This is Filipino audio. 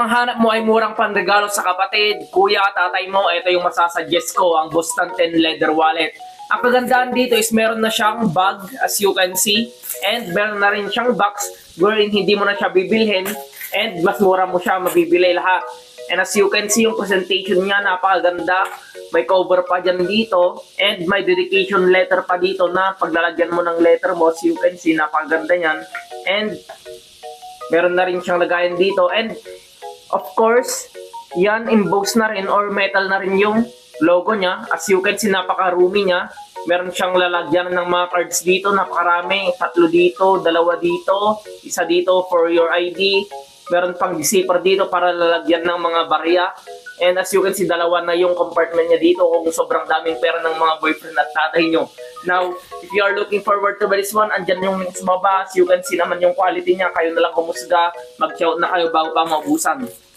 Ang hanap mo ay murang panregalo sa kapatid, kuya, tatay mo, ito yung masasuggest ko, ang Boston 10 leather wallet. Ang kagandahan dito is meron na siyang bag, as you can see, and meron na rin siyang box wherein hindi mo na siya bibilhin and mas mura mo siya mabibili lahat. And as you can see, yung presentation niya napakaganda. May cover pa dyan dito and may dedication letter pa dito na paglalagyan mo ng letter mo. As you can see, napakaganda niyan. And meron na rin siyang lagayan dito. And of course, yan embossed na rin or metal na rin yung logo niya. As you can see, napaka-roomy niya. Meron siyang lalagyan ng mga cards dito, napakarami. 3 dito, 2 dito, 1 dito for your ID. Meron pang zipper dito para lalagyan ng mga barya. And as you can see, 2 na yung compartment niya dito kung sobrang daming pera ng mga boyfriend at tatay nyo. Now, if you are looking forward to buy this one, andyan yung link sa baba. As you can see naman yung quality niya. Kayo na lang kumusga. Mag-shout na kayo bago pa maubusan.